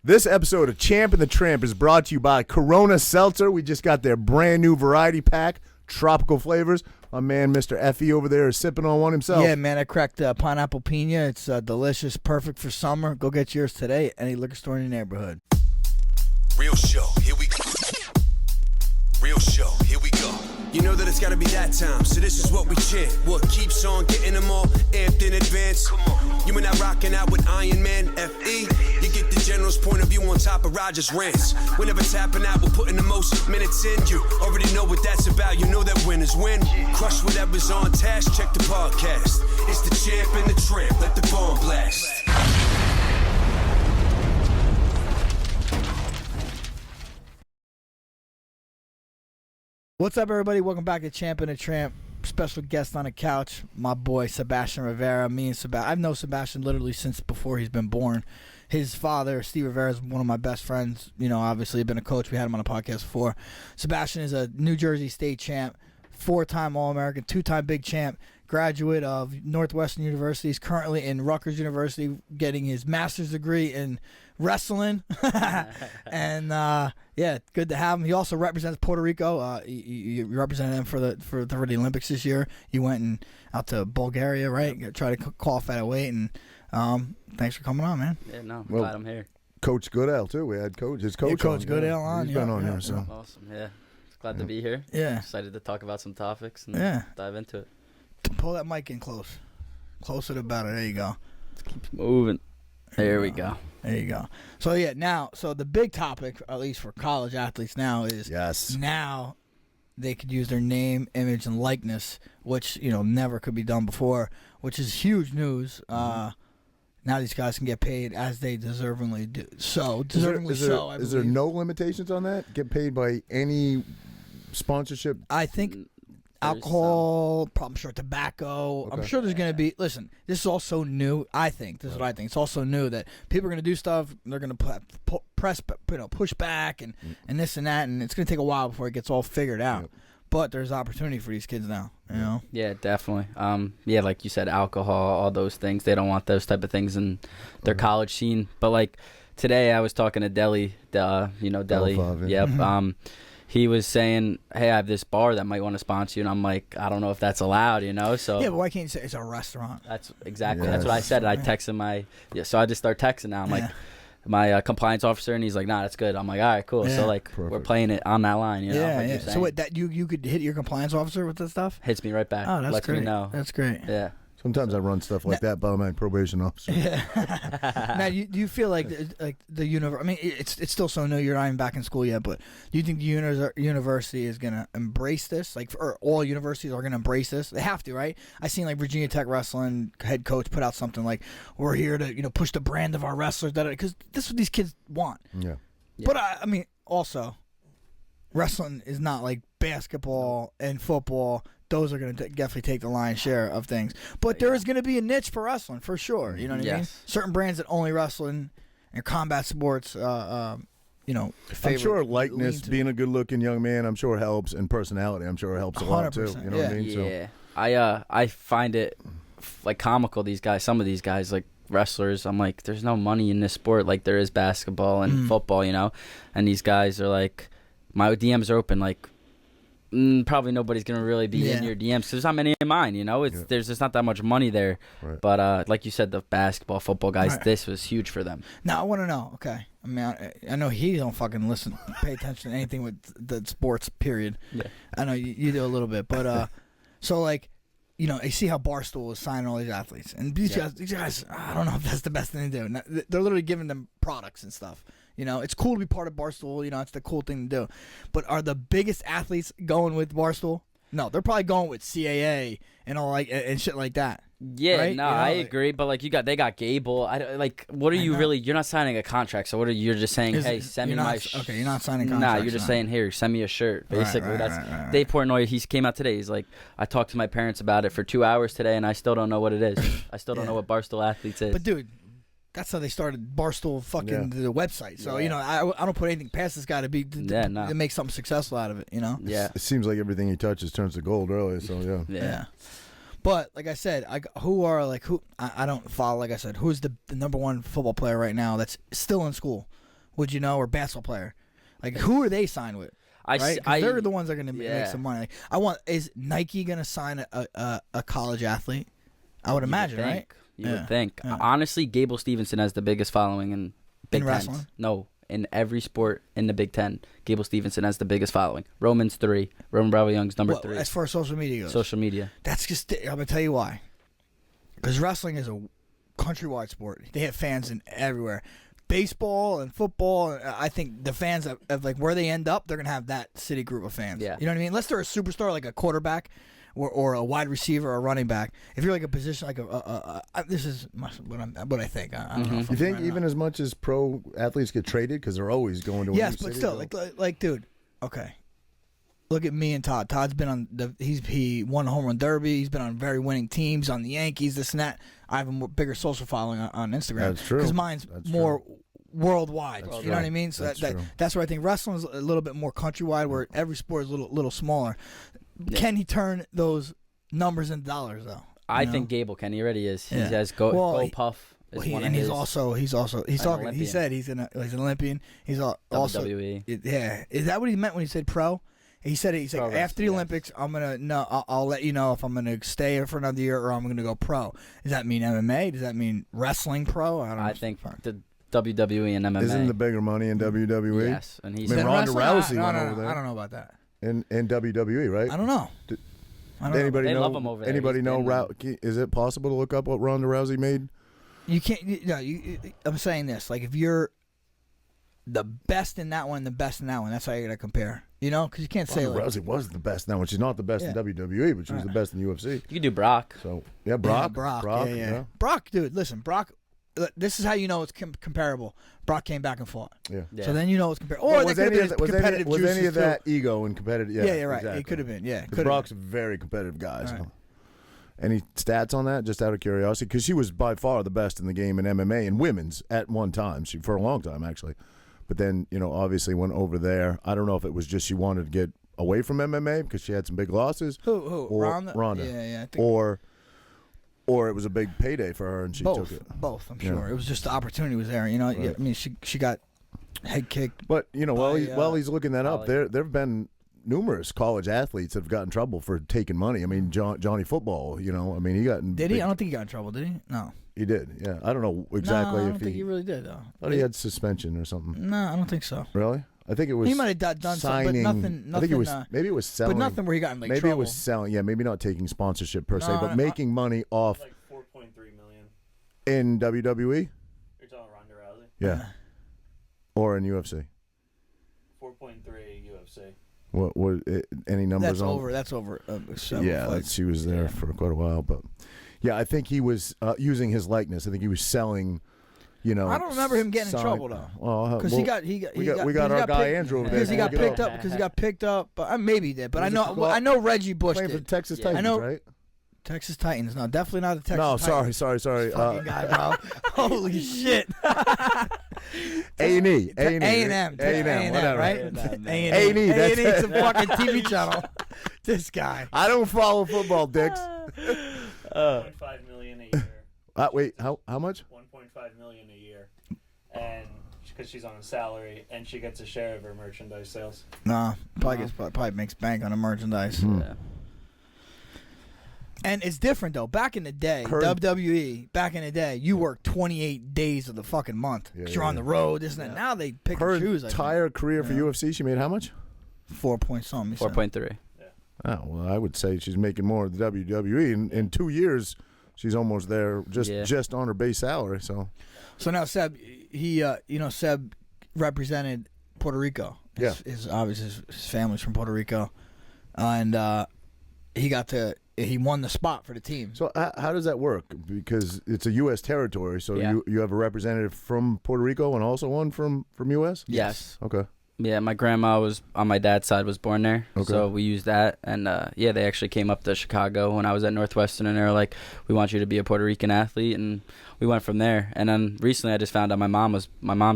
This episode of Champ and the Tramp is brought to you by Corona Seltzer. We just got their brand new variety pack, tropical flavors. My man, Mr. Effie over there, is sipping on one himself. Yeah, man, I cracked pineapple pina. It's delicious, perfect for summer. Go get yours today at any liquor store in your neighborhood. Real show, here we go. Real show, here we go. You know that it's gotta be that time, so this is what we chant. What keeps on getting them all amped in advance? Come on. You and I rocking out with Iron Man, FE. You get the general's point of view on top of Roger's rants. We're never tapping out, we're putting the most minutes in. You already know what that's about, you know that winners win. Crush whatever's on task, check the podcast. It's the Champ and the Tramp, let the bomb blast. What's up, everybody? Welcome back to Champ and the Tramp. Special guest on the couch, my boy Sebastian Rivera. I've known Sebastian literally since before he's been born. His father, Steve Rivera, is one of my best friends. You know, obviously, been a coach. We had him on the podcast before. Sebastian is a New Jersey State champ, 4-time All-American, 2-time Big Champ, graduate of Northwestern University. He's currently in Rutgers University getting his master's degree in wrestling. And yeah, good to have him. He also represents Puerto Rico. You represented them for the Olympics this year. You went out to Bulgaria, right? Yep. Try to qualify that weight. And thanks for coming on, man. Yeah, no, I'm glad I'm here. Coach Goodell too. We had his coach. Yeah, Coach Goodell on. He's been on here, so Awesome. Yeah, glad to be here. Yeah, Excited to talk about some topics and dive into it. Pull that mic in closer to better. There you go. Let's keep moving. There we go. There you go. So yeah, so the big topic, at least for college athletes now, is now they could use their name, image, and likeness, which never could be done before, which is huge news. Now these guys can get paid as they deservingly do. Is there no limitations on that? Get paid by any sponsorship? I think alcohol, I'm sure tobacco. Okay. I'm sure there's going to be. Listen, this is all so new. I think this is what I think. It's also new that people are going to do stuff. They're going to push back and this and that, and it's going to take a while before it gets all figured out. Yep. But there's opportunity for these kids now. You know. Yeah, definitely. Yeah, like you said, alcohol, all those things. They don't want those type of things in their college scene. But like today, I was talking to Deli. Deli. Yep. He was saying, hey, I have this bar that might want to sponsor you. And I'm like, I don't know if that's allowed, So yeah, but why can't you say it's a restaurant? That's exactly. That's what I said. I texted so I just start texting now. I'm like, my compliance officer, and he's like, nah, that's good. I'm like, all right, cool. So like, we're playing it on that line, Yeah. So what, that you could hit your compliance officer with this stuff? Hits me right back. Oh, that's lets great. Me know. That's great. Yeah. Sometimes I run stuff like that by my probation officer. Yeah. Now, do you feel like the university? I mean, it's still so new. You're not even back in school yet, but do you think the university is gonna embrace this? Or all universities are gonna embrace this? They have to, right? I seen like Virginia Tech wrestling head coach put out something like, "We're here to push the brand of our wrestlers," because this is what these kids want. Yeah. But I mean, also, wrestling is not like basketball and football. Those are going to definitely take the lion's share of things. But there is going to be a niche for wrestling, for sure. You know what I mean? Certain brands that only wrestling and combat sports, I'm sure likeness, being a good-looking young man, I'm sure helps, and personality, I'm sure helps a lot, too. You know what I mean? Yeah. I find it, like, comical, some of these guys, like, wrestlers, I'm like, there's no money in this sport like there is basketball and football, And these guys are like, my DMs are open, like, probably nobody's gonna really be in your DMs because there's not many in mine. There's just not that much money there. Right. But like you said, the basketball, football guys, this was huge for them. Now I want to know. Okay, I mean, I know he don't fucking pay attention to anything with the sports. Period. Yeah. I know you do a little bit, but so like, you see how Barstool is signing all these athletes, and these guys, I don't know if that's the best thing to do. They're literally giving them products and stuff. It's cool to be part of Barstool. It's the cool thing to do. But are the biggest athletes going with Barstool? No, they're probably going with CAA and all and shit like that. Yeah, right? No, I agree. But like they got Gable. What are you really? You're not signing a contract. So what are you're just saying? Hey, send me my. Okay, you're not signing contracts. Nah, you're just saying here, send me a shirt. Basically, right. Dave Portnoy. He came out today. He's like, I talked to my parents about it for 2 hours today, and I still don't know what it is. I still don't know what Barstool Athletes is. But dude. That's how they started Barstool fucking the website. So, I don't put anything past this guy to make something successful out of it, Yeah. It seems like everything he touches turns to gold early, so yeah. But, like I said, I don't follow, like I said, who's the number one football player right now that's still in school? would you know, or basketball player? Like, who are they signed with? Right? 'Cause they're the ones that are going to make some money. Is Nike going to sign a college athlete? I would imagine, right? You would think. Honestly, Gable Stevenson has the biggest following in Big Ten. Wrestling? No, in every sport in the Big Ten, Gable Stevenson has the biggest following. Roman's 3. Roman Bravo Young's number 3. As far as social media goes. Social media. That's just, I'm going to tell you why. Because wrestling is a countrywide sport. They have fans in everywhere. Baseball and football, I think the fans of like where they end up, they're going to have that city group of fans. Yeah. You know what I mean? Unless they're a superstar like a quarterback or a wide receiver or a running back. If you're like a position like this is what I think. I don't know. You think even as much as pro athletes get traded because they're always going to a new but city, still, like dude, okay. Look at me and Todd. Todd's been on he won a home run derby. He's been on very winning teams on the Yankees. This and that. I have a bigger social following on Instagram. That's true. Because mine's more worldwide. That's you know what I mean? So that's where I think wrestling is a little bit more countrywide, where every sport is a little smaller. Yeah. Can he turn those numbers into dollars though? I think Gable can. He already is. He has Go Puff. He's talking. He said he's an Olympian. He's also WWE. Is that what he meant when he said pro? He said after the Olympics, I'll let you know if I'm gonna stay here for another year or I'm gonna go pro. Does that mean MMA? Does that mean wrestling pro? I think the WWE and MMA. Isn't the bigger money in WWE? Yes, and he's. Ronda Rousey went over there. I don't know about that. In WWE, right? I don't know. Anybody know? Love him over there. Anybody know? Is it possible to look up what Ronda Rousey made? You can't. I'm saying this. Like, if you're the best in that one, the best in that one, that's how you're gonna compare. You know, because you can't say Ronda Rousey was the best in that one. She's not the best in WWE, but she was the best in UFC. You could do Brock. So yeah, Brock. Yeah. Brock, dude. Listen, Brock. This is how you know it's comparable. Brock came back and fought. Yeah. So then you know it's comparable. Or was any of that ego and competitive? Yeah, right. Exactly. It could have been. Yeah, because Brock's a very competitive guy. Right. So. Any stats on that, just out of curiosity? Because she was by far the best in the game in MMA and women's at one time. She for a long time actually, but then obviously went over there. I don't know if it was just she wanted to get away from MMA because she had some big losses. Who? Ronda. Yeah. I think or it was a big payday for her and she took it. Both, I'm sure. It was just the opportunity was there. Right. I mean, she got head kicked. But while he's looking that up, there've been numerous college athletes that have gotten in trouble for taking money. I mean, Johnny Football. I mean, he got in. Did he? I don't think he got in trouble. Did he? No. He did. Yeah, I don't know exactly. No, I don't think he really did though. I thought he had suspension or something. No, I don't think so. Really? I think it was. He might have done signing, something, but nothing. I think it was maybe it was selling, but nothing where he got in maybe trouble. It was selling. Yeah, maybe not taking sponsorship per se, but making money off. Like 4.3 million in WWE. You're talking Ronda Rousey. Yeah. Or in UFC. 4.3 UFC. What any numbers on? That's over. She was there for quite a while, but yeah, I think he was using his likeness. I think he was selling. I don't remember him getting in trouble though. Because we got our guy Andrew over there. Because he got picked up. Because he got picked up. But maybe he did. But I know Reggie Bush playing did. for the Texas Titans, right? Texas Titans. No, definitely not the Texas Titans. No, sorry. Fucking guy, bro. Holy shit. A&E. A&M, whatever. Right? A&E. A&E's a fucking TV channel. This guy. I don't follow football, dicks. 1.5 million a year. Wait, how much? 1.5 million a year, and because she's on a salary and she gets a share of her merchandise sales. Nah, probably makes bank on the merchandise. Yeah. And it's different though. Back in the day, WWE. Back in the day, you worked 28 days of the fucking month. You're on the road. This and that. Now they pick and choose. Her entire career for UFC, she made how much? 4 point something. 4.3. Yeah. Oh well, I would say she's making more of the WWE. In 2 years, she's almost there, just on her base salary. So now Seb, Seb represented Puerto Rico. His family's from Puerto Rico, and he won the spot for the team. So how does that work? Because it's a U.S. territory, so you have a representative from Puerto Rico and also one from U.S.? Yes. Okay. Yeah, my grandma was on my dad's side was born there, so we used that. And they actually came up to Chicago when I was at Northwestern, and they were like, "We want you to be a Puerto Rican athlete," and we went from there. And then recently, I just found out my mom's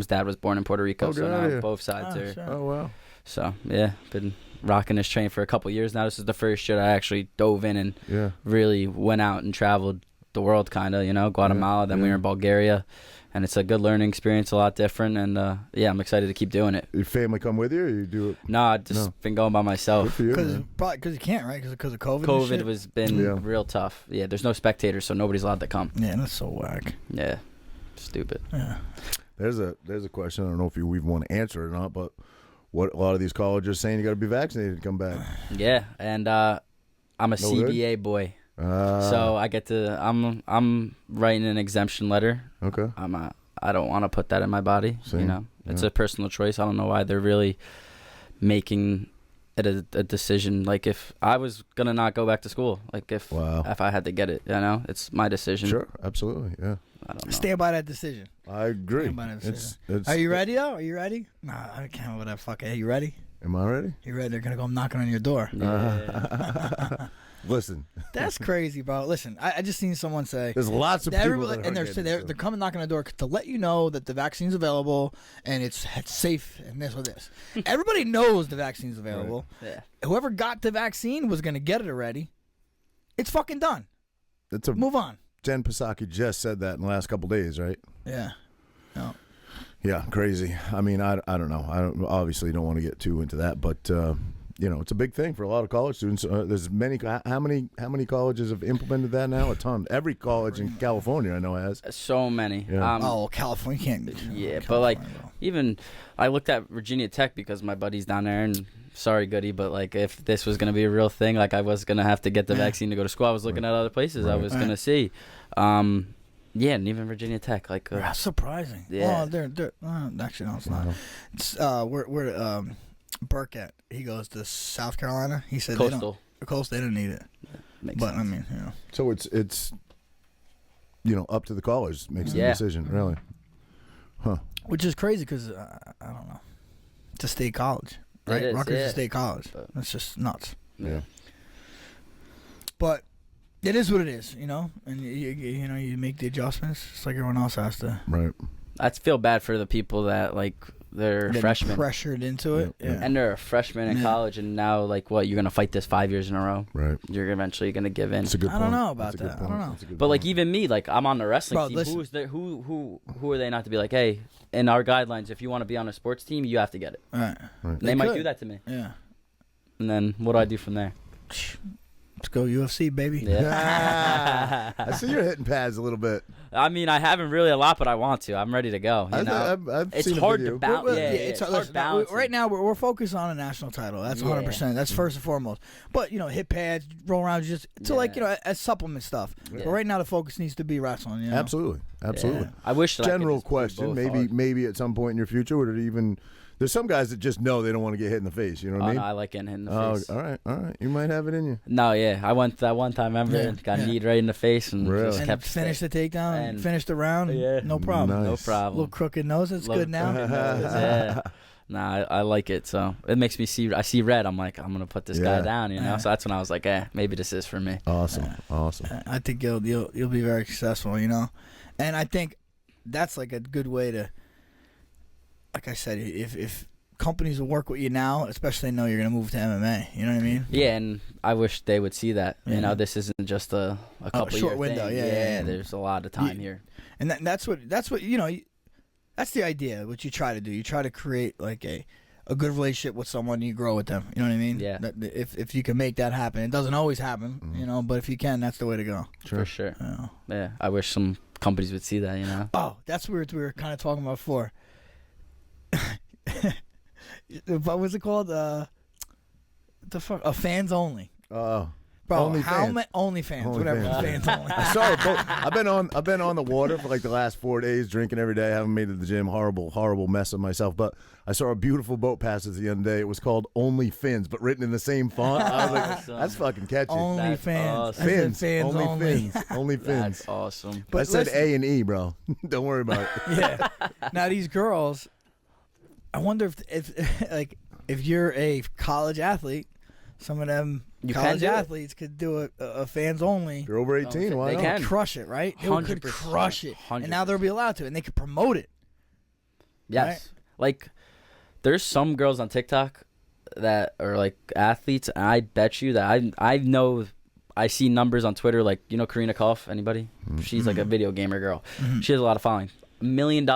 dad was born in Puerto Rico, so now both sides are. Sure. Oh wow. So been rocking this train for a couple years now. This is the first year I actually dove in and really went out and traveled the world, kind of, Guatemala. Then we were in Bulgaria, and it's a good learning experience, a lot different, and I'm excited to keep doing it. Your family come with you, or you do it? No, I've just been going by myself. Because you can't, right? Because of COVID. COVID was been real tough. Yeah, there's no spectators, so nobody's allowed to come. Yeah, that's so whack. Yeah, stupid. Yeah. There's a question. I don't know if you even want to answer it or not, but what a lot of these colleges are saying you got to be vaccinated to come back. Yeah, and I'm a CBA boy. So I get to I'm writing an exemption letter. Okay. I don't want to put that in my body. Same. You know, it's a personal choice. I don't know why they're really making it a decision. Like if I was gonna not go back to school, like if I had to get it, you know, it's my decision. Sure, absolutely, yeah. I don't know. Stand by that decision. I agree. Stand by that decision. Are you ready though? Are you ready? Nah, I can't. Whatever. Fuck it. Are you ready? Am I ready? You ready? They're gonna go knocking on your door. Yeah. Listen, that's crazy, bro. Listen, I just seen someone say there's lots of people that and they're coming knocking on the door to let you know that the vaccine's available and it's safe and this or this. Everybody knows the vaccine's available. Right. Yeah. Whoever got the vaccine was gonna get it already. It's fucking done. Move on. Jen Psaki just said that in the last couple days, right? Yeah. No. Yeah, crazy. I mean, I don't know. I obviously don't want to get too into that, but you know, it's a big thing for a lot of college students. There's many. How many colleges have implemented that now? A ton. Every college in California, I know, has. So many. Yeah. California can't. Yeah, but like even I looked at Virginia Tech because my buddy's down there, and sorry, Goody, but like if this was gonna be a real thing, like I was gonna have to get the vaccine to go to school. I was looking at other places I was gonna see. Yeah, and even Virginia Tech, like that's surprising. Yeah, they're actually no, it's not. It's we're Burke at. He goes to South Carolina. He said Coastal. They don't need it. Yeah, but sense. I mean, you know. So it's you know, up to the college makes the decision, really. Huh. Which is crazy because I don't know. It's a state college, right? Rutgers is a state college. That's just nuts. Yeah. But it is what it is, you know, and you know you make the adjustments just like everyone else has to. Right. I feel bad for the people that like they're freshmen, pressured into it, and they're a freshman in college, and now like what you're gonna fight this 5 years in a row. Right. You're eventually gonna give in. That's a good point. I don't know about that. I don't know. But like even me, like I'm on the wrestling team. Listen. Who's there? Who are they not to be like? Hey, in our guidelines, if you want to be on a sports team, you have to get it. Right. They might do that to me. Yeah. And then what do I do from there? Let's go UFC, baby. Yeah. I see you're hitting pads a little bit. I mean, I haven't really a lot, but I want to. I'm ready to go. You know? I've it's seen hard a video. to balance. Yeah, it's hard to balance. Right now, we're focused on a national title. That's 100%. That's first and foremost. But you know, hit pads, roll around, just to like you know, as supplement stuff. Yeah. But right now, the focus needs to be wrestling. You know? Absolutely. Yeah. I wish. That General question. Maybe at some point in your future, would it even? There's some guys that just know they don't want to get hit in the face. You know what I mean? No, I like getting hit in the face. All right. You might have it in you. No, yeah. I went that one time, remember? Got kneed right in the face and just kept finished the takedown and finished the round. Yeah. No problem. Nice. No problem. Little crooked nose. It's good now. Yeah. Nah, I like it. So it makes me see. I see red. I'm like, I'm gonna put this guy down. You know. So that's when I was like, maybe this is for me. Awesome. I think you'll be very successful. You know, and I think that's like a good way to. Like I said, if companies will work with you now, especially they know you're going to move to MMA. You know what I mean? Yeah, and I wish they would see that. You know, this isn't just a couple short year window. thing. Yeah. There's a lot of time here. And that's what you know. That's the idea. What you try to do. You try to create like a good relationship with someone. And you grow with them. You know what I mean? Yeah. If you can make that happen, it doesn't always happen. You know, but if you can, that's the way to go. For sure. Yeah. I wish some companies would see that. You know. Oh, that's what we were kind of talking about before. What was it called? The fuck? Fans only. Oh. Bro, OnlyFans. how many OnlyFans? Whatever. Fans only. I saw it. I've been on the water for like the last 4 days, drinking every day. I haven't made it to the gym. Horrible mess of myself. But I saw a beautiful boat passes the other day. It was called OnlyFins, but written in the same font. I was like, that's fucking catchy. OnlyFans. Awesome. Fins. Fins. Only. OnlyFins. That's awesome. But I said A and E, bro. Don't worry about it. Yeah. Now these girls, I wonder if you're a college athlete, some of them college athletes could do a fans only. You're over 18. Why not? They could crush it, right? They could crush it, 100%. and now they'll be allowed to, and they could promote it. Yes. Right? Like, there's some girls on TikTok that are like athletes, and I bet you that I know. I see numbers on Twitter, like, you know, Karina Koff, anybody? She's like a video gamer girl. She has a lot of following. $1 million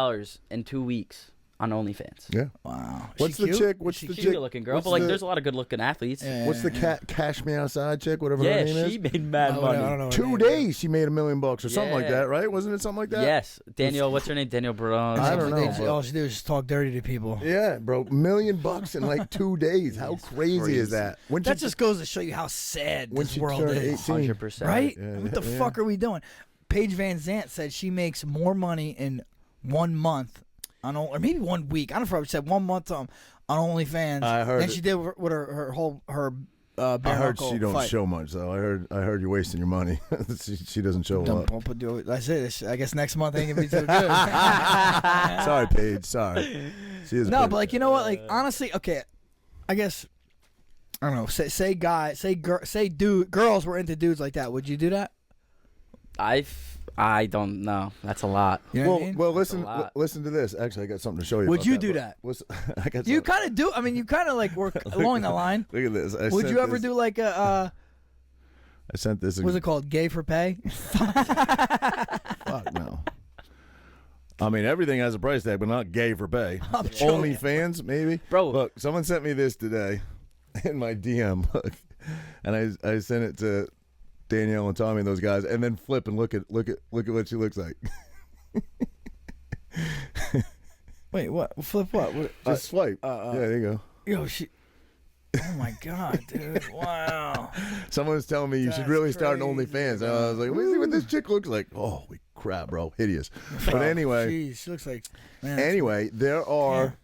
in 2 weeks on OnlyFans. Yeah. Wow. What's She the cute? chick? What's She's the a chick? good looking girl, what's but like the- there's a lot of good looking athletes. Yeah. What's the Cash Me Outside chick? Whatever her Yeah, name she is. made mad I money. don't know her 2 name. days she made $1 million or something like Yeah. that, right? Wasn't it something like that? Yes, Danielle. What's her name? Danielle Brown. I don't know, but- All she did was just talk dirty to people. Yeah, bro. $1 million in like 2 days. How crazy is that? When That she- just goes to show you how sad when this she world turned is. 18. 100%. Right? Yeah, What the yeah. fuck are we doing? Paige Van Zant said she makes more money in 1 month or maybe 1 week. I don't know if I said 1 month on OnlyFans I heard than it. she did with her bare I heard knuckle she don't fight. show much though. I heard you're wasting your money. she doesn't show a lot. Don't do it. That's it. I guess next month ain't gonna be too good. Sorry, Paige. Sorry. She is. No, pretty- but like you know what? Like honestly, okay. I guess I don't know. Say girls were into dudes like that. Would you do that? I don't know. That's a lot. You know well, what I mean? well, That's a listen, lot. listen to this. Actually, I got something to show you. Would about you that, do but that? listen, I got You something. kind of do. I mean, you kind of like work along the line. Look at this. Would you ever do like a I sent this. what's it called? Gay for pay? Fuck no. I mean, everything has a price tag, but not gay for pay. I'm joking. OnlyFans, maybe. Bro. Look, someone sent me this today in my DM. Look, and I sent it to Danielle and Tommy and those guys, and then flip and look at what she looks like. Wait, what? Flip what? Just swipe. Yeah, there you go. Yo, she. Oh my god, dude! Wow. Someone was telling me you should That's really start an crazy, OnlyFans. And I was like, let me see what this chick looks like. Oh, holy crap, bro. Hideous. But anyway, Jeez, she looks like. Man, that's- anyway, there are.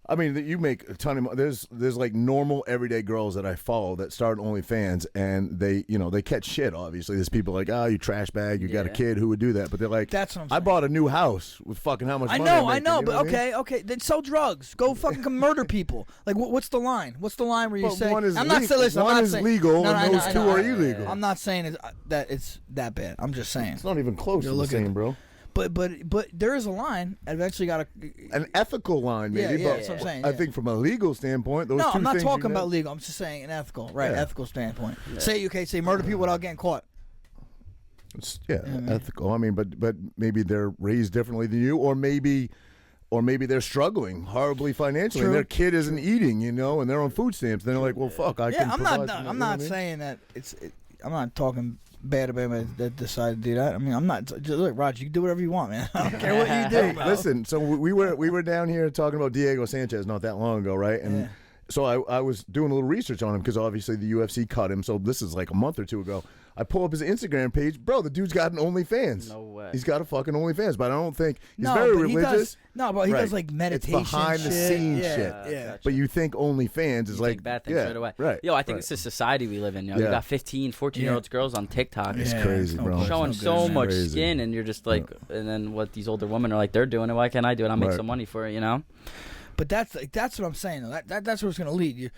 I mean, you make a ton of money. There's like normal everyday girls that I follow that start OnlyFans, and they catch shit. Obviously, there's people like, oh, you trash bag, you got a Yeah. kid who would do that, but they're like, That's what I'm I saying. bought a new house with fucking how much I money know, I'm making, but you know what I mean? okay. Then sell drugs. Go fucking murder people. Like, what's the line? What's the line where you But say? one is I'm not le- saying. Listen, I'm one not is saying, legal No, and I know, those I two know, are I know. illegal. I'm not saying that it's that bad. I'm just saying. It's not even close You're to the looking- same, bro. But there is a line. I've eventually got to. An ethical line, maybe. Yeah, but that's what I'm saying, I yeah. think from a legal standpoint, those No, two I'm not things talking you about know- legal. I'm just saying an ethical, right? Yeah. Ethical standpoint. Say murder people without getting caught. Ethical. I mean, but maybe they're raised differently than you, or maybe they're struggling horribly financially. True. And their kid isn't eating, and they're on food stamps. Then they're like, well, fuck, I can. I'm provide not. some- I'm you know not what I mean? saying that I'm not talking bad about anybody that decided to do that. I mean, I'm not. Just, look, Roger, you can do whatever you want, man. I don't care what you do. Hey, bro. listen. So we were down here talking about Diego Sanchez not that long ago, right? And Yeah. so I was doing a little research on him because obviously the UFC cut him. So this is like a month or two ago. I pull up his Instagram page, bro. The dude's got an OnlyFans. No way. He's got a fucking OnlyFans, but I don't think he's No, very but he religious. but he Right. does like meditation. It's behind the shit. scenes yeah, shit. Yeah. Gotcha. But you think OnlyFans is You like think bad things yeah, right away. Right. Yo, I think right. it's the society we live in. Yeah. You got 15, 14-year-olds girls on TikTok. It's Yeah, crazy, no bro. place, Showing no so good, man. much Crazy. skin, and you're just like, and then what these older women are like, they're doing it. Why can't I do it? I'll make Right. some money for it, you know? But that's what I'm saying. Though. That's where it's going to lead.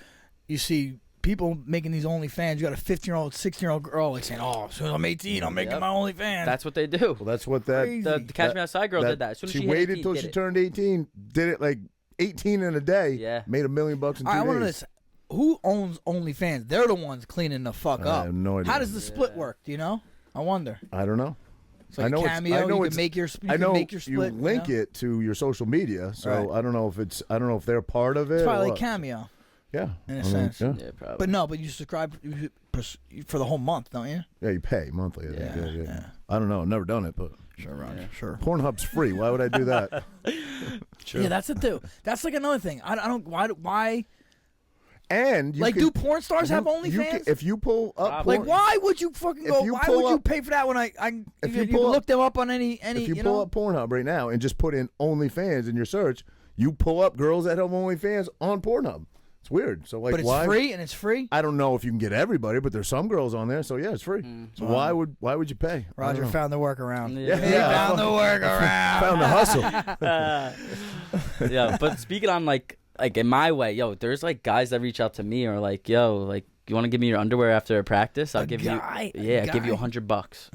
You see people making these OnlyFans. You got a 15-year-old, 16-year-old girl like saying, "Oh, as soon as I'm 18, I'm making Yep. my OnlyFans." That's what they do. Well, that's what that. Crazy. The Catch Me Outside girl did that. As soon as she hit waited 18, till did she it. turned 18, did it like 18 in a day. Yeah. Made $1 million in 2 All right, I want to know days. this. Who owns OnlyFans? They're the ones cleaning the fuck I up. have no idea. How does the split work? Do you know? I wonder. I don't know. It's like I know a cameo. I know you it's, can make your. I know make your split. you link know? it to your social media, so Right. I don't know if they're part of it. It's or probably like what. cameo Yeah, in a I mean, sense. Yeah. Yeah, probably. But no, but you subscribe for the whole month, don't you? Yeah, you pay monthly. I think. Yeah, Yeah. yeah. I don't know. I've never done it, but Sure, Roger. Sure. Pornhub's free. Why would I do that? Yeah, that's it too. That's like another thing. I don't. Why? And you Like, can- do porn stars have you OnlyFans? can- if you pull up, Probably. Like, why would you fucking If go? you Why pull would you up- pay for that when I if you you can pull look up- them up on any if you you pull know? up Pornhub right now and just put in OnlyFans in your search, you pull up girls that have OnlyFans on Pornhub. It's weird. So like, but it's why? free and it's free. I don't know if you can get everybody, but there's some girls on there, so yeah, it's free. So why would you pay? I don't Roger know. found the workaround. Yeah. He found the workaround. Found the hustle. Yeah, but speaking on like in my way, yo, there's like guys that reach out to me or like, yo, like, you want to give me your underwear after a practice? I'll give guy? you, yeah, A I'll give you guy? $100.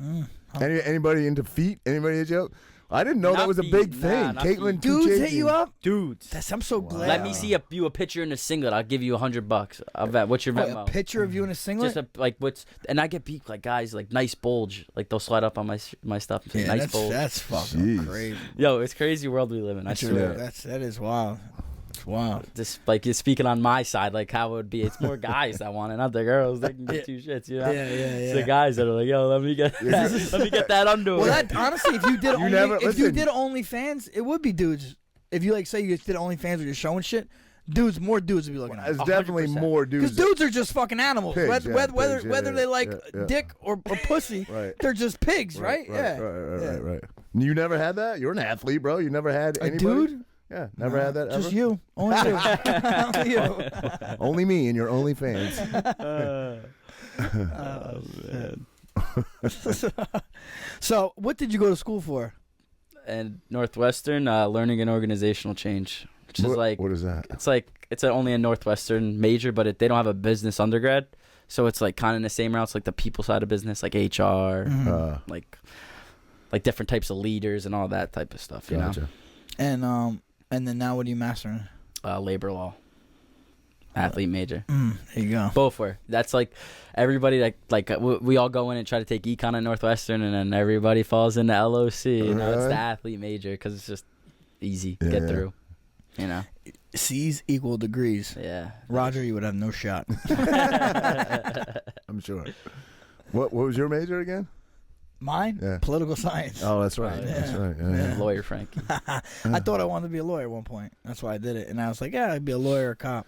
Anybody into feet? Anybody hit you up? I didn't know that was a big thing. not Caitlin, Dudes hit you up? Dudes. I'm so glad. Let me see you a picture in a singlet. I'll give you $100. I'll bet. What's your Venmo? A picture of you in a singlet? Just and I get beat like guys like nice bulge. Like they'll slide up on my stuff. Yeah, nice bulge. That's fucking crazy. Yo, it's crazy world we live in. I swear. That is wild. It's wild. Just like you're speaking on my side, like how it would be. It's more guys that want it, not the girls. They can get two shits, you know. Yeah. It's the guys that are like, yo, let me get that underwear. Well, honestly, if you did you did OnlyFans, it would be dudes. If you like say you did OnlyFans where you're showing shit, more dudes would be looking at it. It's definitely more dudes. Because dudes are just fucking animals. Pigs, whether they like dick or pussy, they're just pigs, right? Right. You never had that? You're an athlete, bro. You never had anybody? Dude? Yeah, never had that ever? Just you. Only you. Only you. Only me and your OnlyFans. Man. So, what did you go to school for? And Northwestern, learning and organizational change, which is like, what is that? It's only a Northwestern major, but they don't have a business undergrad, so it's like kind of in the same routes, like the people side of business, like HR, like different types of leaders and all that type of stuff. Gotcha. You know. And then now what are you mastering? Labor law. Athlete major. There you go. Both were. That's like everybody we all go in and try to take econ at Northwestern, and then everybody falls into LOC. You know, it's the athlete major because it's just easy to get through. You know, C's equal degrees. Yeah. Roger, you would have no shot. I'm sure. What was your major again? Mine? Yeah. Political science. Oh, that's right. Yeah. That's right. Yeah. Lawyer Frankie. I thought I wanted to be a lawyer at one point. That's why I did it. And I was like, yeah, I'd be a lawyer or cop.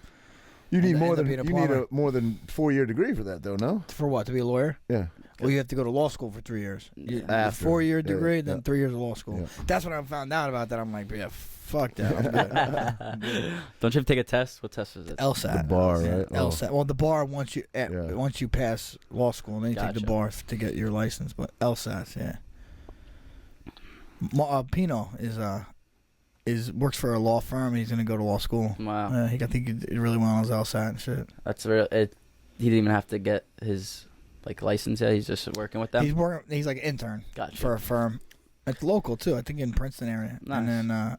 You need more end than up being a more than 4-year degree for that, though. No. For what? To be a lawyer? Yeah. Well, you have to go to law school for 3 years. After. 4-year degree, then 3 years of law school. Yeah. That's when I found out about that. I'm like, yeah, fuck that. I'm good. Don't you have to take a test? What test is it? LSAT. The bar, right? LSAT. Well, the bar once you pass law school, and then you take the bar to get your license. But LSAT, yeah. Pino works for a law firm. He's gonna go to law school. Wow. I think he did really well on his LSAT and shit. That's real. He didn't even have to get his license yet. He's just working with them. He's like an intern. Gotcha. For a firm. It's local too. I think in Princeton area. Nice. And then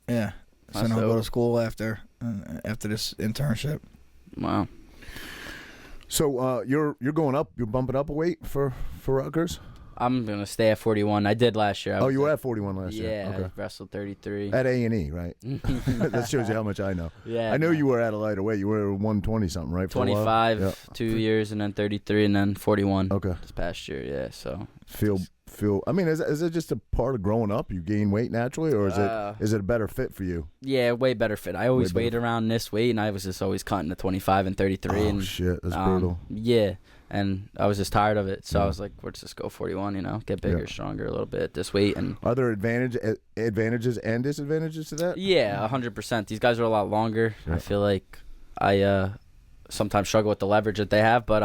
yeah. So then I'll go to school after this internship. Wow. So you're going up. You're bumping up a weight for Rutgers. I'm gonna stay at 41. I did last year. You were at 41 last year. Yeah, Okay. I wrestled 33. At A&E, right? That shows you how much I know. Yeah, I know you were at a lighter weight. You were 120 something, right? For 25, 2 years, and then 33, and then 41. Okay. This past year, yeah. So feel. I mean, is it just a part of growing up? You gain weight naturally, or is it a better fit for you? Yeah, way better fit. I always weighed around this weight, and I was just always cutting to 25 and 33. Oh and, shit, that's brutal. Yeah. And I was just tired of it, so I was like, let's just go 41, get bigger, stronger a little bit at this weight. And are there advantages and disadvantages to that? Yeah, 100%. These guys are a lot longer. Yeah. I feel like I sometimes struggle with the leverage that they have, but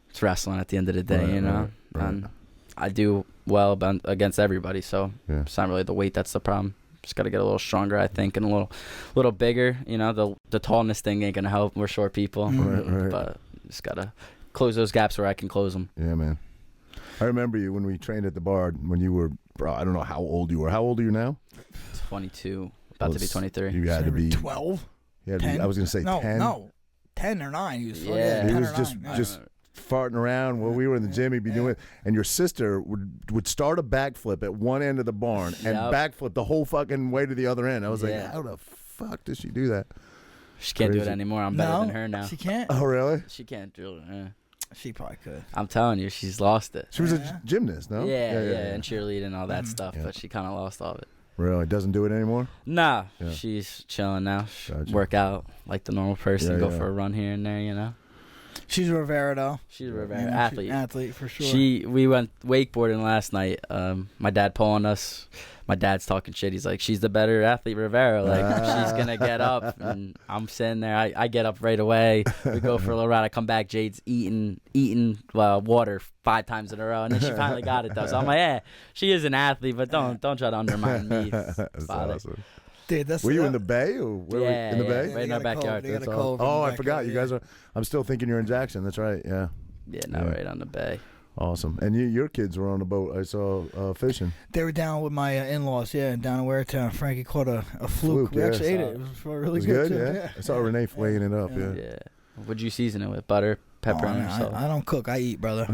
it's wrestling at the end of the day, Right. And I do well against everybody, so it's not really the weight that's the problem. Just got to get a little stronger, I think, and a little bigger. The tallness thing ain't gonna help. We're short people, right. But just gotta close those gaps where I can close them. Yeah, man. I remember you when we trained at the bar when you were, bro, I don't know how old you were. How old are you now? 22, about to be 23. You had to be 12. Yeah, I was gonna say 10. No, 10 or 9. He was he was just farting around while we were in the gym. He'd be doing it, and your sister would start a backflip at one end of the barn and backflip the whole fucking way to the other end. I was like, how the fuck does she do that? She can't do it anymore. I'm better than her now. She can't? Oh, really? She can't do it. She probably could. I'm telling you, she's lost it. She was a gymnast, no? Yeah, and cheerleading and all that stuff, but she kind of lost all of it. Really? Doesn't do it anymore? Nah, she's chilling now. Gotcha. Work out like the normal person, go for a run here and there, She's a Rivera, though. She's a Rivera. Athlete. Athlete, for sure. We went wakeboarding last night. My dad pulling us. My dad's talking shit. He's like, she's the better athlete, Rivera. She's going to get up. And I'm sitting there. I get up right away. We go for a little ride. I come back. Jade's eating water 5 times in a row. And then she finally got it, though. So I'm like, yeah, she is an athlete, but don't try to undermine me. That's awesome. Dude, were you in the Bay? Or where were you? In the Bay? Right in our backyard. That's awesome. Oh, I forgot. You guys are. I'm still thinking you're in Jackson. That's right. Yeah. Yeah, right on the Bay. Awesome. And your kids were on the boat. I saw fishing. They were down with my in-laws, down in Waretown. Frankie caught a fluke. We actually ate it. It was really good, too. Yeah. I saw Renee flaying it up, Yeah. What'd you season it with? Butter, pepper, and salt? I don't cook. I eat, brother.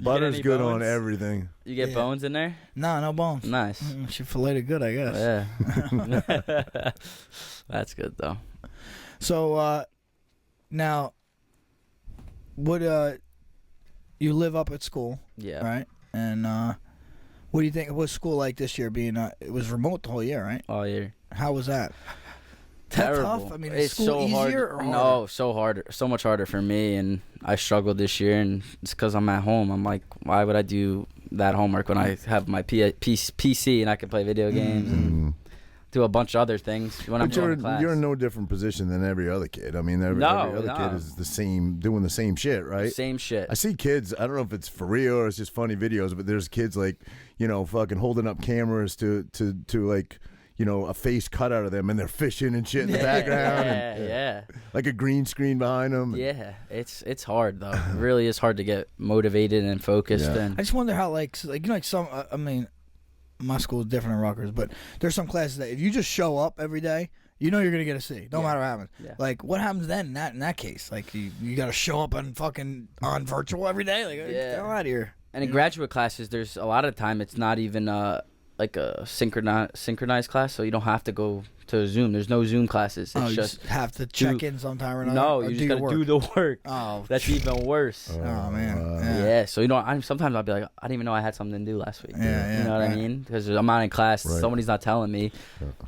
Butter's good bones? on everything. You get bones in there? Nah, no bones. Nice. She filleted good, I guess. Yeah. That's good, though. So, now, you live up at school, right? And what do you think? What school like this year being? It was remote the whole year, right? All year. How was that? Terrible. Tough? I mean, it's school so easier hard. or harder? No, so hard, so much harder for me, and I struggled this year, and it's because I'm at home. I'm like, why would I do that homework when I have my PC and I can play video games and do a bunch of other things when I'm going to class? You're in no different position than every other kid. I mean, every other kid is the same, doing the same shit, right? Same shit. I see kids, I don't know if it's for real or it's just funny videos, but there's kids like, fucking holding up cameras to like, a face cut out of them, and they're fishing and shit in the background. Yeah. Like a green screen behind them. Yeah, it's hard though. It really is hard to get motivated and focused. Yeah. And I just wonder how, like some. I mean, my school is different than Rutgers, but there's some classes that if you just show up every day, you're gonna get a C, no matter what happens. Yeah. Like, what happens then in that case? Like, you got to show up on virtual every day. Like, get the hell out of here. And in graduate classes, there's a lot of time it's not even like a synchronized class, so you don't have to go to Zoom. There's no Zoom classes. It's you just have to check in sometime or another. No, you just gotta do the work. Oh, that's even worse. Oh man. Yeah. So sometimes I'll be like, I didn't even know I had something to do last week. Yeah. You know what I mean? Because I'm not in class. Right. Somebody's not telling me.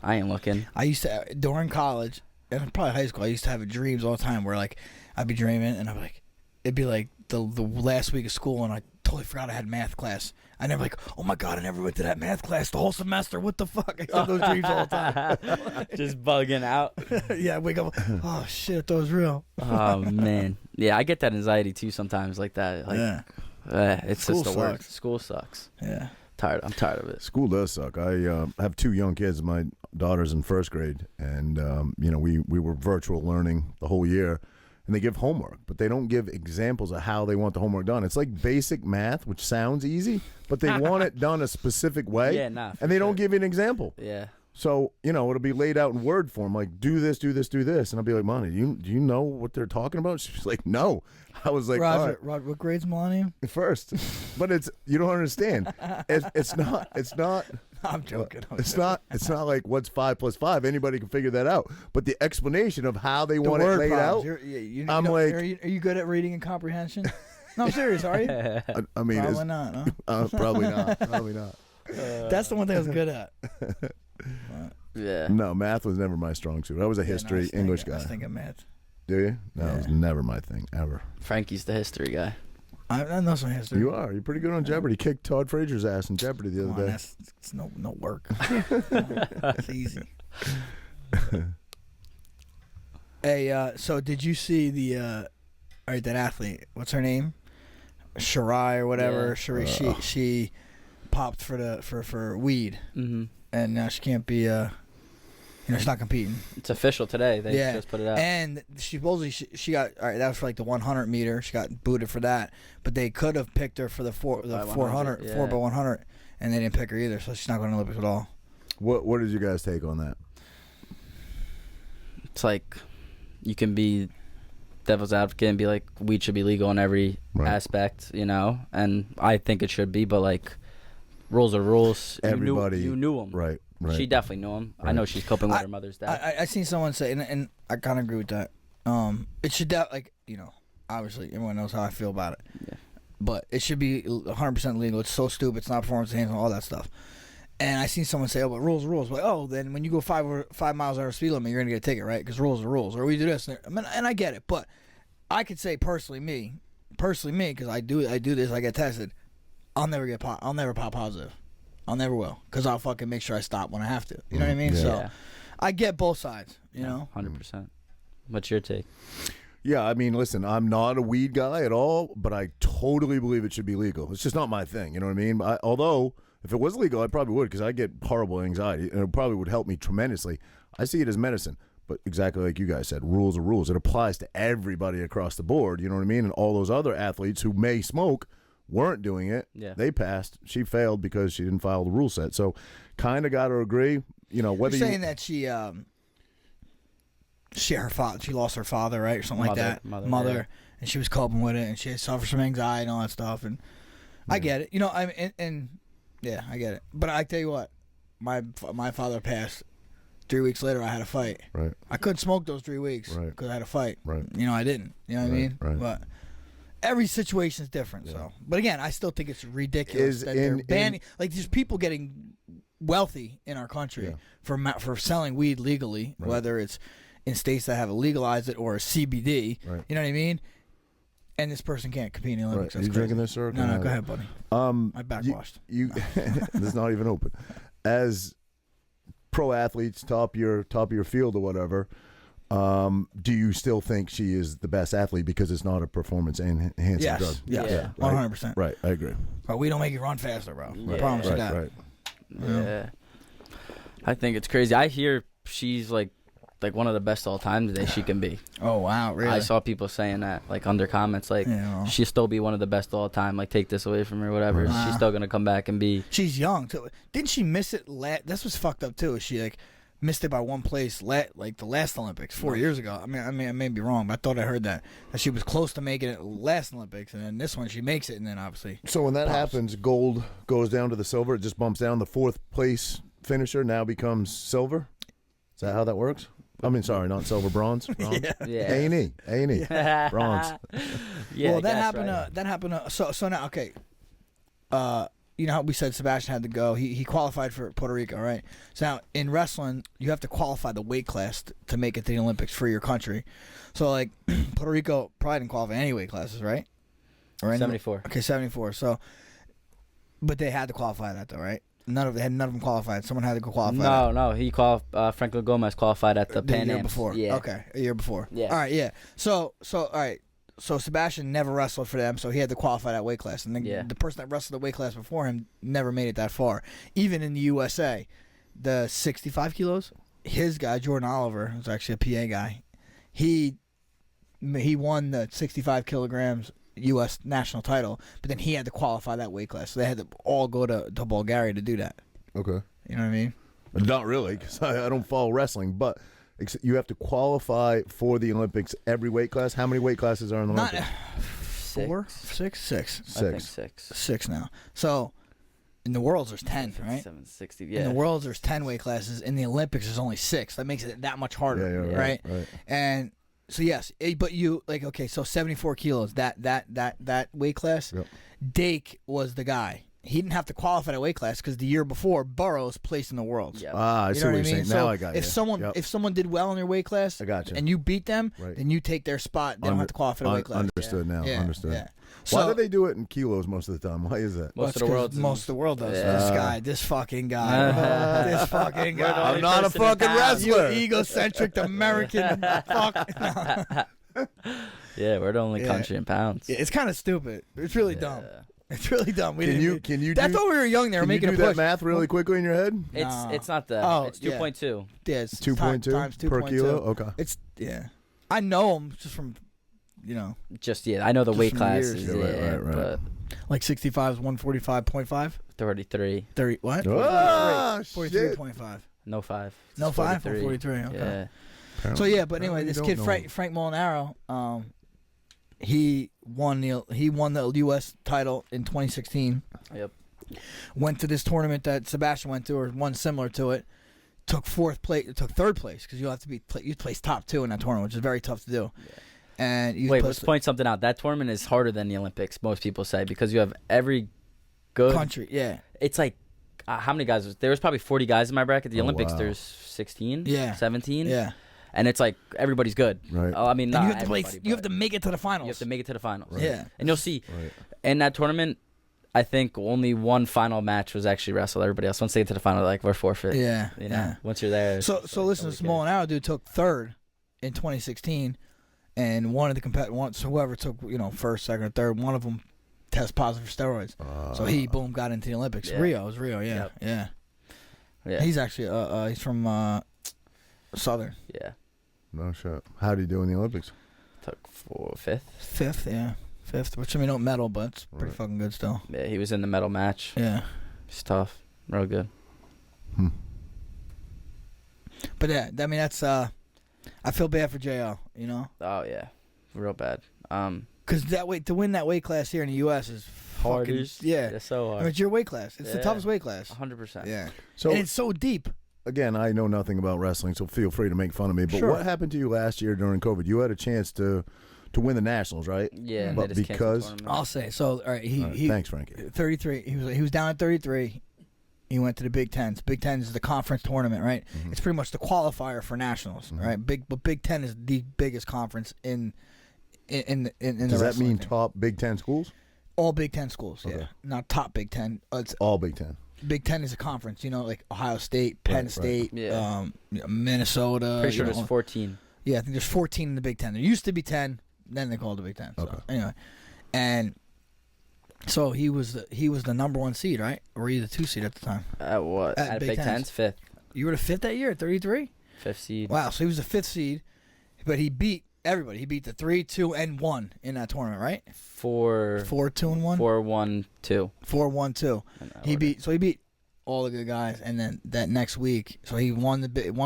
I ain't looking. I used to during college and probably high school. I used to have dreams all the time where like I'd be dreaming and I'd be like, it'd be like the last week of school and I totally forgot I had math class. I never like, oh my god, I never went to that math class the whole semester. What the fuck? I had those dreams all the time. Just bugging out. Yeah, I wake up. Oh shit, that was real. Oh man, yeah, I get that anxiety too sometimes, like that. Like, it's School just the worst. sucks. School sucks. Yeah, I'm tired of it. School does suck. I have two young kids. My daughter's in first grade, and we were virtual learning the whole year. And they give homework, but they don't give examples of how they want the homework done. It's like basic math, which sounds easy, but they want it done a specific way. Yeah, and they don't give you an example. Yeah. So, it'll be laid out in word form, like, do this, do this, do this. And I'll be like, Monty, do you know what they're talking about? She's like, no. I was like, Roger, all right. what grade's Millennium? First. But you don't understand. It's not. I'm joking. It's not like what's 5 plus 5. Anybody can figure that out. But the explanation of how they want it laid out, I'm like, are you good at reading and comprehension? No, I'm serious. Are you? I mean, probably not. Huh? Probably not. Probably not. That's the one thing I was good at. Yeah. No, math was never my strong suit. I was a history English guy. I was thinking math. Do you? No, it was never my thing ever. Frankie's the history guy. I know some history. You are. You're pretty good on Jeopardy. Kicked Todd Frazier's ass in Jeopardy the other day. It's no work. It's easy. Hey, so did you see that athlete? What's her name? Shirai or whatever. Yeah. She popped for weed, and now she can't be. She's not competing. It's official today. They just put it out. And she supposedly she got that was for like the 100 meter. She got booted for that, but they could have picked her for the 400, 4x100, and they didn't pick her either. So she's not going to Olympics at all. What did you guys take on that? It's like you can be devil's advocate and be like, weed should be legal in every aspect, and I think it should be, but like rules are rules. Everybody, you knew them, right? She definitely knew him. Right. I know she's coping with her mother's death. I seen someone say, and I kind of agree with that. It should obviously everyone knows how I feel about it. Yeah. But it should be 100% legal. It's so stupid. It's not performance enhancement, all that stuff. And I seen someone say, "Oh, but rules are rules." Like, oh, then when you go 5 miles over speed limit, you're gonna get a ticket, right? Because rules are rules. Or we do this, and I get it. But I could say personally, me, because I do this. I get tested. I'll never pop positive. I'll never will, because I'll fucking make sure I stop when I have to. You know what I mean? Yeah. So I get both sides, you know? 100%. What's your take? Yeah, I mean, listen, I'm not a weed guy at all, but I totally believe it should be legal. It's just not my thing, you know what I mean? Although, if it was legal, I probably would, because I get horrible anxiety, and it probably would help me tremendously. I see it as medicine. but exactly like you guys said, rules are rules. It applies to everybody across the board. You know what I mean? And all those other athletes who may smoke weren't doing it. Yeah. They passed. She failed because she didn't follow the rule set. So, kind of got to agree. You know, whether you're saying that she lost her father, right, or something like that. Mother, yeah. And she was coping with it, and she suffered from anxiety and all that stuff. And I get it. You know, yeah, I get it. But I tell you what, my father passed. 3 weeks later, I had a fight. Right. I couldn't smoke those 3 weeks because I had a fight. Right. You know, I didn't. You know what I mean? Right. But every situation is different. Yeah. So, but again, I still think it's ridiculous that they're banning. Like, there's people getting wealthy in our country for selling weed legally, whether it's in states that have legalized it or a CBD. Right. You know what I mean? And this person can't compete in the Olympics. Right. Are you drinking this, sir? No, go ahead, buddy. I backwashed. It's not even open. As pro athletes, top of your field or whatever, do you still think she is the best athlete because it's not a performance enhancing drug? Yes. Yeah. 100%. Right, I agree. But we don't make you run faster, bro. I promise you that. Right. Yeah. I think it's crazy. I hear she's like one of the best all time today she can be. Oh, wow, really? I saw people saying that, like, under comments, like, she'll still be one of the best all time. Like, take this away from her, whatever. She's still going to come back and be. She's young, too. Didn't she miss it? This was fucked up, too. She, like, missed it by one place, like, the last Olympics 4 years ago. I mean, I may be wrong, but I thought I heard that she was close to making it last Olympics, and then this one she makes it, and then obviously. So when that happens, gold goes down to the silver. It just bumps down. The fourth place finisher now becomes silver. Is that how that works? I mean, sorry, not silver, bronze. Yeah. A&E, bronze. Yeah. Well, that happened. So now, okay. You know how we said Sebastian had to go. He qualified for Puerto Rico, right? So now in wrestling, you have to qualify the weight class to make it to the Olympics for your country. So like Puerto Rico probably didn't qualify any weight classes, right? Or 74. Okay, 74. So, but they had to qualify that though, right? None of them qualified. Someone had to go qualify. No. He Franklin Gomez qualified at the Pan Am before. Yeah. Okay, a year before. Yeah. All right. Yeah. So all right. So Sebastian never wrestled for them, so he had to qualify that weight class. And the person that wrestled the weight class before him never made it that far. Even in the USA, the 65 kilos, his guy Jordan Oliver, who's actually a PA guy, he won the 65 kilograms U.S. national title, but then he had to qualify that weight class. So they had to all go to Bulgaria to do that. Okay. You know what I mean? Not really, because I don't follow wrestling, but you have to qualify for the Olympics every weight class. How many weight classes are in the Olympics? Six. I think six. Six now. So in the Worlds there's 10, right? 760. Yeah. In the Worlds there's 10 weight classes. In the Olympics there's only 6. That makes it that much harder, right? And so yes, but you so 74 kilos. That weight class. Yep. Dake was the guy. He didn't have to qualify that weight class because the year before Burroughs placed in the Worlds. Yep. I see what you're saying. Now I got you. If someone did well in their weight class, I got you. And you beat them, then you take their spot. They don't have to qualify the weight class. Understood now. Yeah. Understood. Yeah. Why do they do it in kilos most of the time? Why is that? Most of the world does. This fucking guy. This fucking guy. I'm not a fucking wrestler. You egocentric American fuck. Yeah, we're the only country in pounds. Yeah, it's kind of stupid. It's really dumb. It's really dumb. Can you? That's why we were young. They were making a push. That math really quickly in your head. It's not that. It's 2.2. Yeah, it's 2.2 times 2.2 per kilo. Okay. It's I know them just from, I know the weight classes. Right. But like 65 is 145.5. 33. 30 what? Oh, 43.5. No 5. No 5 or 43. Okay. Yeah. Apparently, so but anyway, this kid Frank Molinaro, he won the U.S. title in 2016. Yep. Went to this tournament that Sebastian went to, or one similar to it. Took third place because you place top 2 in that tournament, which is very tough to do. Yeah. And let's point something out. That tournament is harder than the Olympics, most people say, because you have every good country. Yeah. It's like how many guys? There was probably 40 guys in my bracket. The Olympics, there's 16, 17. Yeah. And it's like everybody's good. Right. I mean, not you have to make it to the finals. You have to make it to the finals. Right. Yeah. And you'll see in that tournament, I think only one final match was actually wrestled. Everybody else, once they get to the final, they're like, we're forfeit. Yeah. You know, once you're there. So listen, Molinaro dude took third in 2016, and one of the competitors, whoever took first, second, or third, one of them test positive for steroids. So he got into the Olympics. Yeah. Rio. Yeah. Yeah. He's actually he's from Southern. Yeah. No shit. How did he do in the Olympics? Took fifth. Fifth, yeah. Fifth, which I mean, don't medal, but it's pretty fucking good still. Yeah, he was in the medal match. Yeah. It's tough. Real good. But yeah, I mean, that's, I feel bad for JL, you know? Oh, yeah. Real bad. Because to win that weight class here in the U.S. is hard. fucking, yeah. It's so hard. I mean, it's your weight class. It's the toughest weight class. 100%. Yeah. So and it's so deep. Again, I know nothing about wrestling, so feel free to make fun of me. But what happened to you last year during COVID? You had a chance to win the Nationals, right? Yeah, but because I'll say so. All right, he thanks, Frankie. 33. He was down at 33. He went to the Big Tens. Big Ten is the conference tournament, right? Mm-hmm. It's pretty much the qualifier for Nationals, right? But Big Ten is the biggest conference in the Does that mean top Big Ten schools? All Big Ten schools, yeah. Not top Big Ten. It's all Big Ten. Big Ten is a conference, you know, like Ohio State, Penn State, Minnesota. Pretty sure there's 14. Yeah, I think there's 14 in the Big Ten. There used to be 10, then they called it Big Ten. So, anyway, and so he was the number 1 seed, right? Or were you the 2 seed at the time? At what? At Big Ten's 5th. You were the 5th that year at 33? 5th seed. Wow, so he was the 5th seed, but he beat everybody. He beat the 3, 2, and 1 in that tournament, right? 4, 2, and 1? 4, 1, 2. 4, 1, 2. He beat all the good guys, and then that next week, so he won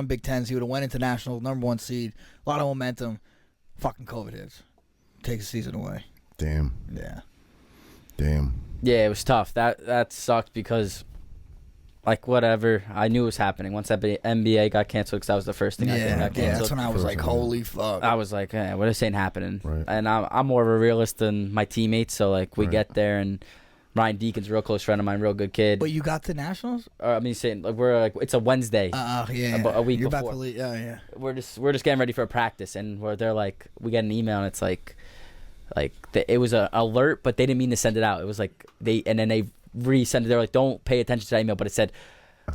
Big Tens. He would have went into nationals, number 1 seed, a lot of momentum. Fucking COVID hits, takes the season away. Damn. Yeah. Damn. Yeah, it was tough. That sucked because, like, whatever. I knew it was happening once that NBA got canceled because that was the first thing I think got canceled. Yeah, that's when I was like, holy fuck. I was like, hey, what is ain't happening? Right. And I'm more of a realist than my teammates, so like we get there and. Ryan Deacon's a real close friend of mine, real good kid. But you got to nationals? I mean, saying like we're like it's a Wednesday. Yeah. A week You're before. About to leave. Yeah. We're just getting ready for a practice, and they're like, we get an email, and it's like it was an alert, but they didn't mean to send it out. It was like and then they resend it. They're like, don't pay attention to that email, but it said.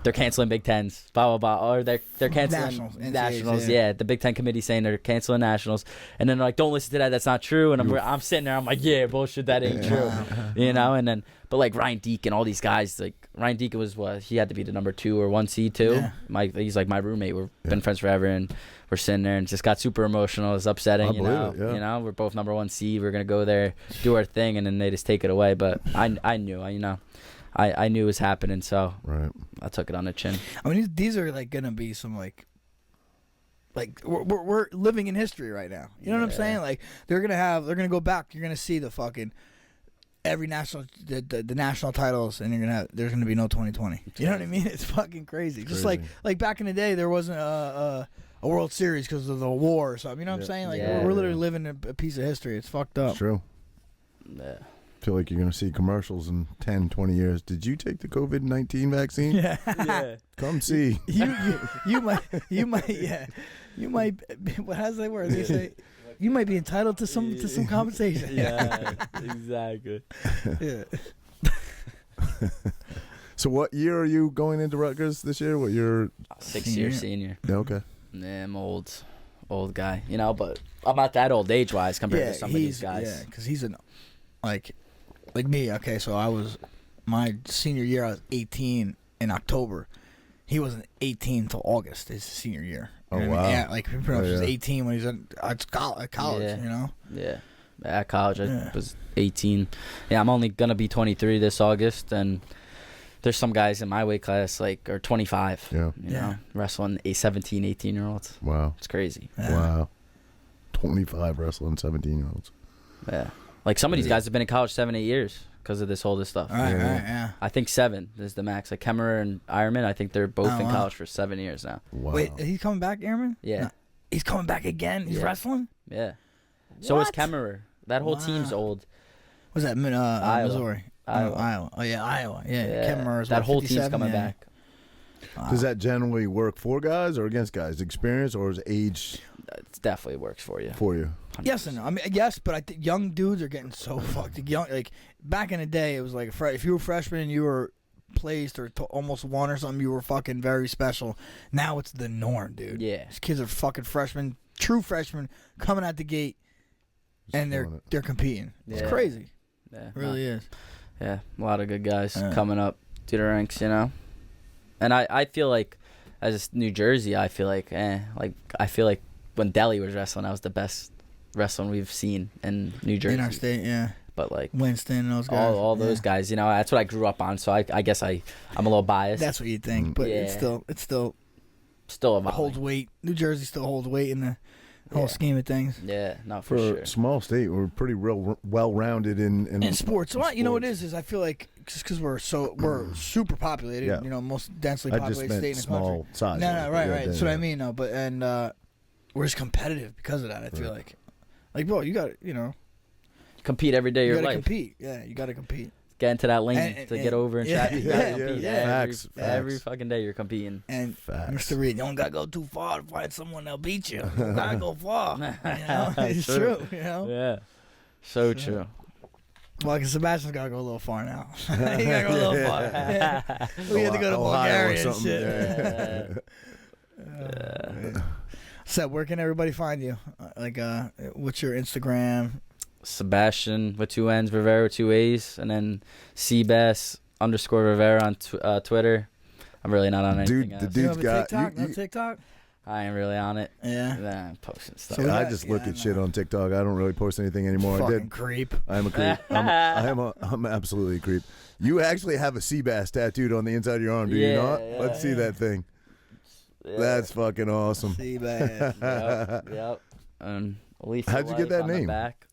They're canceling Big Tens, blah, blah, blah. Or they're canceling Nationals. Yeah, the Big Ten committee saying they're canceling Nationals. And then they're like, don't listen to that. That's not true. And I'm sitting there. I'm like, yeah, bullshit. That ain't true. You know? And then, but like Ryan Deacon, all these guys, like Ryan Deacon was he had to be the number 2 or 1 seed too. Yeah. He's like my roommate. We've been friends forever. And we're sitting there and just got super emotional. It's upsetting, you know? You know, we're both number 1 seed. We're going to go there, do our thing. And then they just take it away. But I knew, you know. I knew it was happening, so I took it on the chin. I mean, these are like gonna be some like we're living in history right now. You know what I'm saying? Like they're gonna go back. You're gonna see the fucking every national the national titles, and there's gonna be no 2020. You know what I mean? It's fucking crazy. Just like back in the day, there wasn't a World Series because of the war or something. You know what I'm saying? Like we're literally living a piece of history. It's fucked up. It's true. Yeah. Feel like you're going to see commercials in 10, 20 years. Did you take the COVID-19 vaccine? Yeah. Come see. You might. What how's that word? They say you might be entitled to some compensation. Yeah, exactly. Yeah. So what year are you going into Rutgers this year? What year? 6-year senior. Yeah, okay. Yeah, I'm old guy, you know, but I'm not that old age-wise compared to some of these guys. Yeah, because he's like me. Okay, so I was my senior year. I was 18 in October. He wasn't 18 until August. His senior year. Oh, wow. wow. Yeah, like he pretty much was 18 when he was at college. Yeah. You know. Yeah, at college I was 18. Yeah, I'm only gonna be 23 this August, and there's some guys in my weight class like are 25. Yeah. You know, wrestling 17, 18-year-olds. Wow. It's crazy. Yeah. Wow. 25 wrestling 17-year-olds. Yeah. Like some of these guys have been in college 7-8 years because of this stuff. Right, yeah. I think 7 is the max. Like Kemmerer and Ironman, I think they're both in college for 7 years now. Wow. Wait, he's coming back, Airman? Yeah. No, he's coming back again? He's wrestling? Yeah. So is Kemmerer. That whole team's old. Was that Missouri? Iowa. Oh, yeah, Iowa. Yeah. Kemmerer is that whole 57? team's coming back. Wow. Does that generally work for guys or against guys? Experience or is age? It definitely works for you. For you. 100%. Yes and no. I mean, yes, but I think young dudes are getting so fucked. Young, like back in the day, it was like if you were a freshman and you were placed or almost won or something, you were fucking very special. Now it's the norm, dude. Yeah, these kids are fucking freshmen, true freshmen, coming out the gate, and they're competing. It's crazy. Yeah, it really is. Yeah, a lot of good guys coming up to the ranks, you know. And I feel like, as New Jersey, I feel like when Deli was wrestling, that was the best wrestling we've seen in New Jersey. In our state, yeah. But like Winston and those guys. all those guys, you know, that's what I grew up on. So I guess I'm a little biased. That's what you think, but it's still a holds weight. New Jersey still holds weight in the whole scheme of things. Yeah, no, for For sure. a small state, we're pretty well-rounded in sports. So you know what it is I feel like just because we're super populated, Yeah. you know, most densely I populated just state in meant the country. small size. No, right. Yeah, That's what I mean. No, but we're just competitive because of that. I feel like, bro, you got Compete every day of you your got to life. compete. Yeah, you got to compete. Get into that lane And- to get over and chat. You gotta compete. Facts. Every fucking day you're competing. And Facts. Mr. Reed, you don't gotta go too far to find someone that'll beat you. You gotta go far. You know? It's true. You know. Yeah, so true. Well, because Sebastian's gotta go a little far now. He gotta go a little far. We had to go to Ohio or Bulgaria and something. shit. Yeah. Seb, where can everybody find you? What's your Instagram? Sebastian with 2 N's, Rivera with 2 A's, and then Seabass_Rivera on Twitter. I'm really not on anything else. The You dude's have a got. TikTok? No TikTok? I ain't really on it. Yeah. Nah, I'm posting stuff. So we I got- just look yeah, at shit on TikTok. I don't really post anything anymore. I Fucking did. creep. I'm a creep. I'm absolutely a creep. You actually have a sea bass tattooed on the inside of your arm, do you not? Yeah, Let's see that thing. Yeah. That's fucking awesome. Seabass. Yep. Leaf How'd you get Life that on the name? back.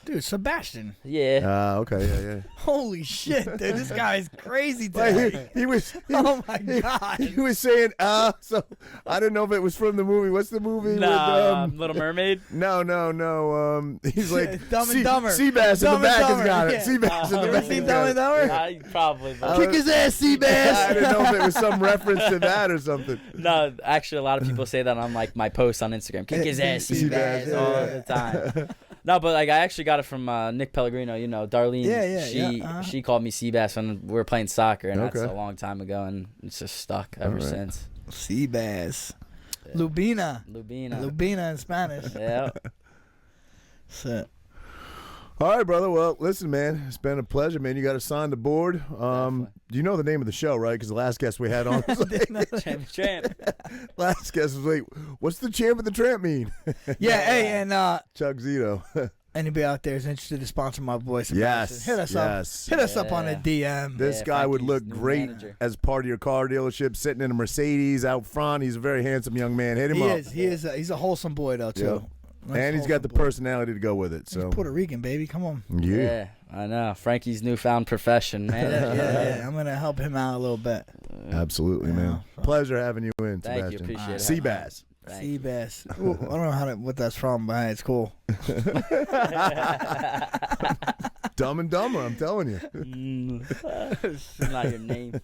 Dude, Sebastian. Yeah. Okay, yeah. Holy shit, dude. This guy's crazy Like, today. he was. Oh my god. He was saying, so I don't know if it was from the movie. What's the movie Nah, with Little Mermaid. No. He's like Dumb and Dumber. Seabass in Dumb the and back has Dumber, got it. yeah. Seabass in the You back ever seen has Dumb got and it. Dumber? I probably. Kick his ass, Seabass. I didn't know if it was some reference to that or something. No, actually, a lot of people say that on like my posts on Instagram. Kick his ass, Seabass, Seabass, all yeah. the time. No, but like I actually got it from Nick Pellegrino. You know, Darlene. Yeah, She called me Seabass when we were playing soccer, and that's Okay. a long time ago, and it's just stuck ever All right. since. Seabass. Yeah. Lubina. Lubina. Lubina in Spanish. Yeah. So, All right, brother. Well, listen, man. It's been a pleasure, man. You got to sign the board. You know the name of the show, right? Because the last guest we had on was like, Tramp. last guest was like, what's the champ of the tramp mean? yeah, hey, and Chuck Zito. anybody out there is interested to sponsor my boy Sebastian, Yes. hit us yes. up. Hit us up on a DM. This Yeah, guy would Frankie's look new great manager. as part of your car dealership, sitting in a Mercedes out front. He's a very handsome young man. Hit him He up. is. He is. He's a wholesome boy though too. Nice, And he's got the wholesome boy. personality to go with it. So He's Puerto Rican, baby. Come on. Yeah, I know. Frankie's newfound profession, man. Yeah, I'm gonna help him out a little bit. Absolutely, man. so- Pleasure having you in, Thank you, Sebastian. appreciate it. Seabass. Thank you. Seabass. Ooh, I don't know what that's from, but hey, it's cool. Dumb and Dumber, I'm telling you. It's not your name.